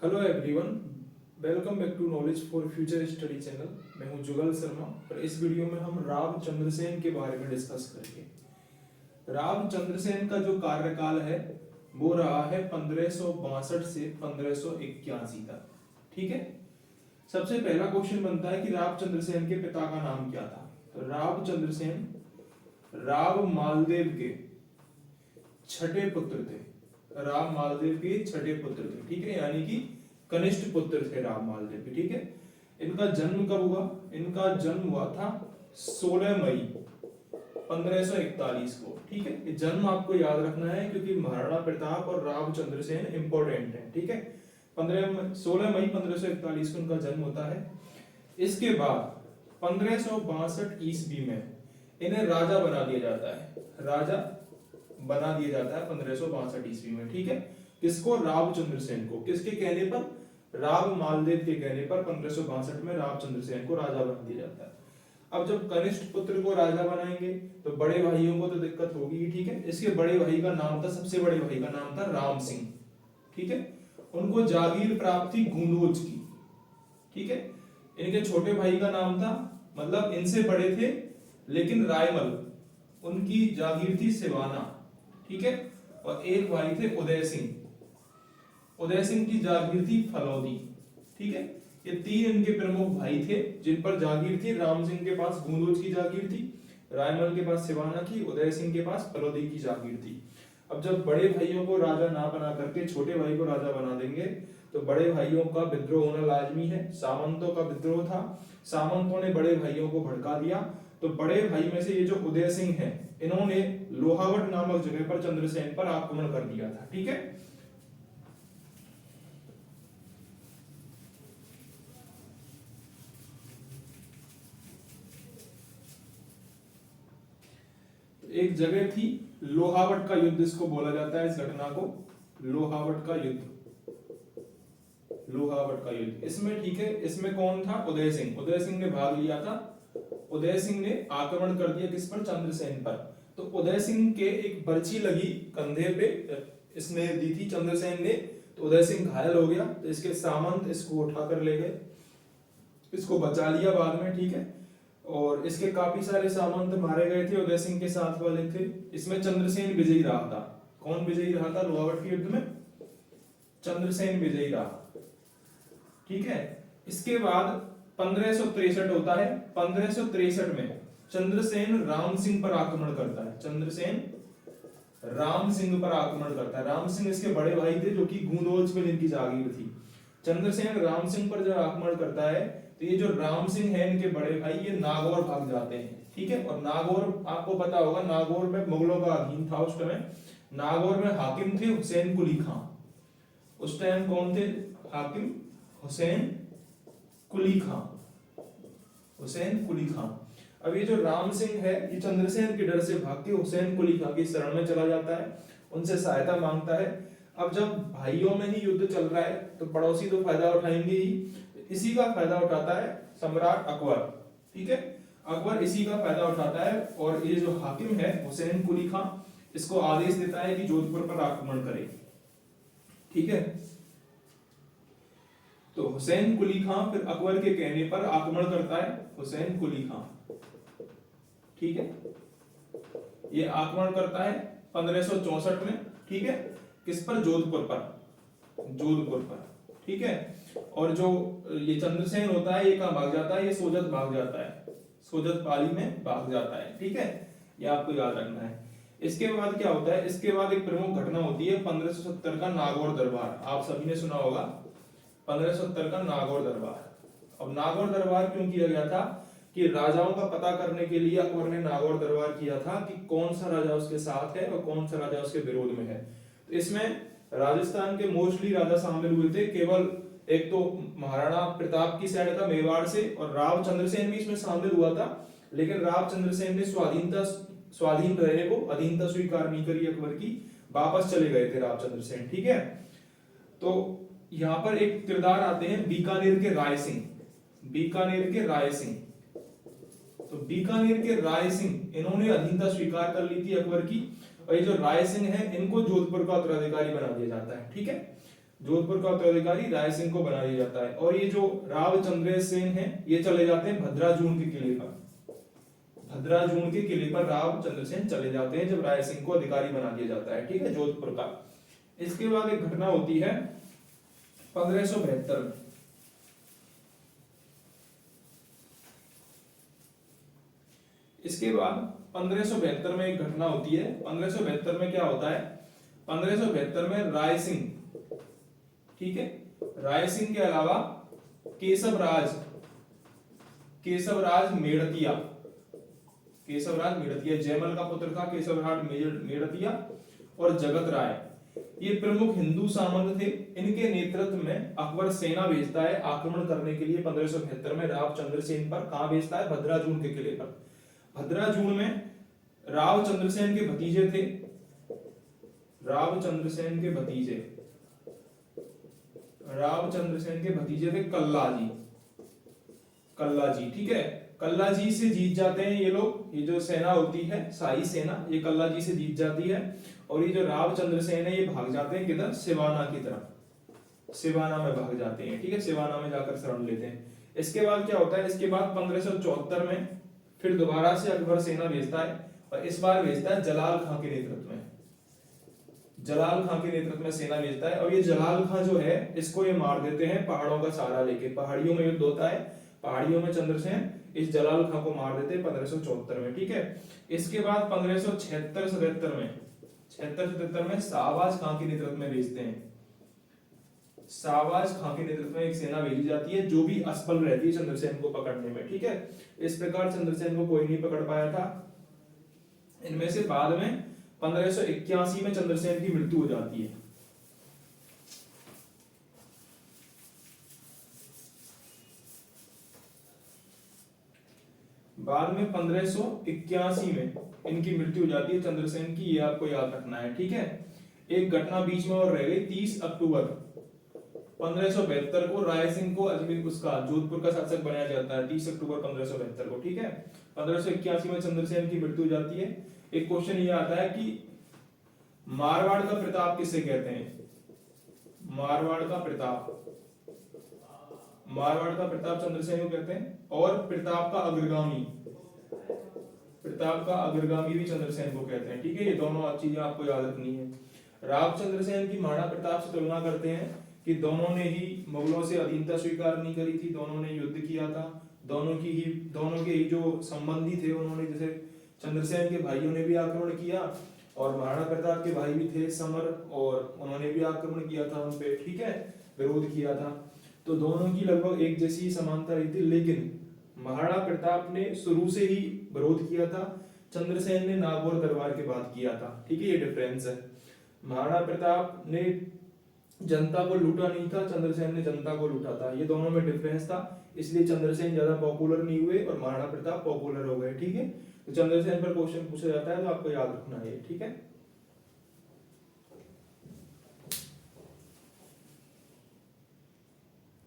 Hello everyone, welcome back to knowledge for future study channel. मैं हूं जुगल शर्मा और इस वीडियो में हम राव चंद्रसेन के बारे में डिस्कस करेंगे। राव चंद्रसेन का जो कार्यकाल है वो रहा है 1562 से 1581 तक। ठीक है। सबसे पहला क्वेश्चन बनता है कि राव चंद्रसेन के पिता का नाम क्या था। तो राव चंद्रसेन राव मालदेव के छठे पुत्र थे। राव मालदेव के छठे पुत्र थे। ठीक है, यानी कि कनिष्ठ पुत्र थे राव मालदेव के। ठीक है। इनका जन्म कब हुआ? इनका जन्म हुआ था 16 मई 1541 को। ठीक है, ये जन्म आपको याद रखना है क्योंकि महाराणा प्रताप और राव चंद्रसेन इंपॉर्टेंट है। ठीक है, 16 मई 1541 को उनका जन्म होता है। इसके बाद 1562 ईस्वी में इन्हें राजा बना दिया जाता है। राजा बना दिया जाता है 1562 ईस्वी में। ठीक है, किसको? राव चंद्रसेन को। किसके कहने पर? राव मालदेव के कहने पर 1562 में राव चंद्रसेन को राजा बना दिया जाता है। अब जब कनिष्ठ पुत्र को राजा बनाएंगे तो बड़े भाइयों को तो दिक्कत होगी। ठीक है, इसके बड़े भाई का नाम था, सबसे बड़े भाई का नाम था राम सिंह। ठीक है, उनको जागीर प्राप्त थी गूंदोज की। ठीक है, इनके छोटे भाई का नाम था, मतलब इनसे बड़े थे लेकिन रायमल, उनकी जागीर थी सिवाना। ठीक है, और एक भाई थे उदय सिंह। उदय सिंह की जागीर थी फलौदी। ठीक है, ये तीन इनके प्रमुख भाई थे जिन पर जागीर थी। राम सिंह के पास गूंदोज की जागीर थी, रायमल के पास सिवाना की, उदय सिंह के पास फलौदी की जागीर थी। अब जब बड़े भाइयों को राजा ना बना करके छोटे भाई को राजा बना देंगे तो बड़े भाइयों का विद्रोह होना लाजमी है। सामंतों का विद्रोह था, सामंतों ने बड़े भाइयों को भड़का दिया। तो बड़े भाई में से ये जो उदय सिंह है, इन्होंने लोहावट नामक जगह पर चंद्रसेन पर आक्रमण कर दिया था। ठीक है, एक जगह थी लोहावट का युद्ध, इसको बोला जाता है इस घटना को लोहावट का युद्ध। लोहावट का युद्ध इसमें, ठीक है, इसमें कौन था? उदय सिंह। उदय सिंह ने भाग लिया था। उदय सिंह ने आक्रमण कर दिया किस पर? चंद्रसेन पर। तो उदय सिंह के एक बर्छी लगी कंधे पे, इसने दी थी चंद्रसेन ने, तो उदय सिंह घायल हो गया। तो इसके सामंत इसको उठा कर ले गए, इसको बचा लिया बाद में। ठीक है, और इसके काफी सारे सामंत मारे गए थे, उदय सिंह के साथ वाले थे। इसमें चंद्रसेन विजयी रहा था। कौन विजयी रहा था लोहावट के युद्ध में? चंद्रसेन विजयी रहा। ठीक है, इसके बाद 1563 होता है। 1563 में चंद्रसेन राम सिंह पर आक्रमण करता है। चंद्रसेन राम सिंह पर आक्रमण करता है। राम सिंह इसके बड़े भाई थे जो कि गूंदोज में इनकी जागीर थी। चंद्रसेन राम सिंह पर जब आक्रमण करता है तो ये जो राम सिंह है, इनके बड़े भाई, ये नागौर भाग जाते हैं। ठीक है, और नागौर आपको पता होगा, नागौर में मुगलों का अधीन था उस समय। नागौर में हाकिम थे हुसैन कुली खां। उस टाइम कौन थे हाकिम? हुसैन कुली खां। हुसैन कुली खां। अब ये जो राम सिंह है, ये चंद्रसेन के डर से भाग के हुसैन कुली खां की शरण में चला जाता है, उनसे सहायता मांगता है। अब जब भाइयों में ही युद्ध चल रहा है तो पड़ोसी तो फायदा उठाएंगे ही। इसी का फायदा उठाता है सम्राट अकबर। ठीक है, अकबर इसी का फायदा उठाता है और ये जो हाकिम है हुसैन कुली खां, इसको आदेश देता है कि जोधपुर पर आक्रमण करे। ठीक है, तो हुसैन कुली खां फिर अकबर के कहने पर आक्रमण करता है। हुसैन कुली खां, ठीक है, ये आक्रमण करता है 1564 में। ठीक है, किस पर? जोधपुर पर। जोधपुर पर। ठीक है, और जो ये चंद्रसेन होता है ये कहां भाग जाता है? ये सोजत भाग जाता है, सोजत पाली में भाग जाता है। ठीक है, ये आपको याद रखना है। इसके बाद क्या होता है? इसके बाद एक प्रमुख घटना होती है 1570 का नागौर दरबार। आप सभी ने सुना होगा 1570 का नागौर दरबार। अब नागौर दरबार क्यों किया गया था? कि राजाओं का पता करने के लिए अकबर ने नागौर दरबार किया था कि कौन सा राजा उसके साथ है और कौन सा राजा उसके विरोध में है। तो इसमें राजस्थान के मोस्टली राजा शामिल हुए थे। केवल एक तो महाराणा प्रताप की साइड का मेवाड़ से, और राव चंद्रसेन भी इसमें शामिल हुआ था, लेकिन राव चंद्रसेन ने स्वाधीन रहने को अधीनता स्वीकार नहीं करी अकबर की, वापस चले गए थे राव चंद्रसेन। ठीक है, तो यहाँ पर एक किरदार आते हैं बीकानेर के राय सिंह। बीकानेर के राय सिंह, तो बीकानेर के राय सिंह, इन्होंने अधीनता स्वीकार कर ली थी अकबर की, और ये जो राय सिंह है इनको जोधपुर का उत्तराधिकारी बना दिया जाता है। ठीक है, जोधपुर का उत्तराधिकारी राय सिंह को बना दिया जाता है। और ये जो राव चंद्रसेन है ये चले जाते हैं भद्राजून के किले पर। भद्राजून के किले पर राव चंद्रसेन चले जाते हैं जब राय सिंह को अधिकारी बना दिया जाता है, ठीक है, जोधपुर का। इसके बाद एक घटना होती है 1572 में। इसके बाद 1572 में एक घटना होती है। 1572 में क्या होता है, 1572 में राय सिंह, ठीक है, राय सिंह के अलावा केशवराज मेड़तिया, जयमल का पुत्र था केशवराज मेड़तिया और जगत राय, ये प्रमुख हिंदू सामंत थे। इनके नेतृत्व में अकबर सेना भेजता है आक्रमण करने के लिए 1572 में राव चंद्रसेन पर। कहां भेजता है, भद्राजून के किले पर। भद्राजून में राव चंद्रसेन के भतीजे थे, कल्लाजी, ठीक है। कल्लाजी से जीत जाते हैं ये लोग। ये जो सेना होती है शाही सेना, ये कल्लाजी से जीत जाती है। और ये जो राव चंद्रसेन है ये भाग जाते हैं किधर, सिवाना की तरफ, सिवाना में भाग जाते हैं, ठीक है, सिवाना में जाकर शरण लेते हैं। इसके बाद क्या होता है, इसके बाद 1574 में फिर दोबारा से अकबर सेना भेजता है और इस बार भेजता है जलाल खां के नेतृत्व में। सेना भेजता है और ये जलाल खां जो है इसको ये मार देते हैं पहाड़ों का सहारा लेके। पहाड़ियों में युद्ध होता है, पहाड़ियों में चंद्रसेन इस जलाल खां को मार देते हैं 1574 में, ठीक है। इसके बाद 1576-77 में शाहबाज खां के नेतृत्व में भेजते हैं। शाहबाज खां के नेतृत्व में एक सेना भेजी जाती है जो भी असफल रहती है चंद्रसेन को पकड़ने में, ठीक है। इस प्रकार चंद्रसेन को कोई नहीं पकड़ पाया था। इनमें से बाद में 1581 में चंद्रसेन की मृत्यु हो जाती है। बाद में 1581 में इनकी मृत्यु हो जाती है चंद्रसेन की, ये आपको याद रखना है, ठीक है। एक घटना बीच में और रह गई। 30 अक्टूबर 1572 को राय सिंह को अजमेर उसका जोधपुर का शासक बनाया जाता है, 30 अक्टूबर 1572 को, ठीक है। 1581 में चंद्रसेन की मृत्यु हो जाती है। एक क्वेश्चन ये आता है कि मारवाड़ का प्रताप किसे कहते हैं, मारवाड़ का प्रताप चंद्रसेन को कहते हैं। और प्रताप का अग्रगामी भी चंद्रसेन को कहते हैं, ठीक है। ये दोनों चीजें आपको याद रखनी है। राव चंद्रसेन की महाराणा प्रताप से तुलना करते हैं कि दोनों ने ही मुगलों से अधीनता स्वीकार नहीं करी थी, दोनों ने युद्ध किया था, दोनों के ही जो संबंधी थे उन्होंने, जैसे चंद्रसेन के भाइयों ने भी आक्रमण किया और महाराणा प्रताप के भाई भी थे समर, और उन्होंने भी आक्रमण किया था उन पे, ठीक है, विरोध किया था। तो दोनों की लगभग एक जैसी समानता रही थी। लेकिन महाराणा प्रताप ने शुरू से ही विरोध किया था, चंद्रसेन ने नागौर दरबार के बाद किया था, ठीक है, ये डिफरेंस है। महाराणा प्रताप ने जनता को लूटा नहीं था, चंद्रसेन ने जनता को लूटा था, ये दोनों में डिफरेंस था। इसलिए चंद्रसेन ज्यादा पॉपुलर नहीं हुए और महाराणा प्रताप पॉपुलर हो गए, ठीक है। तो चंद्रसेन पर क्वेश्चन पूछा जाता है तो आपको याद रखना है, ठीक है।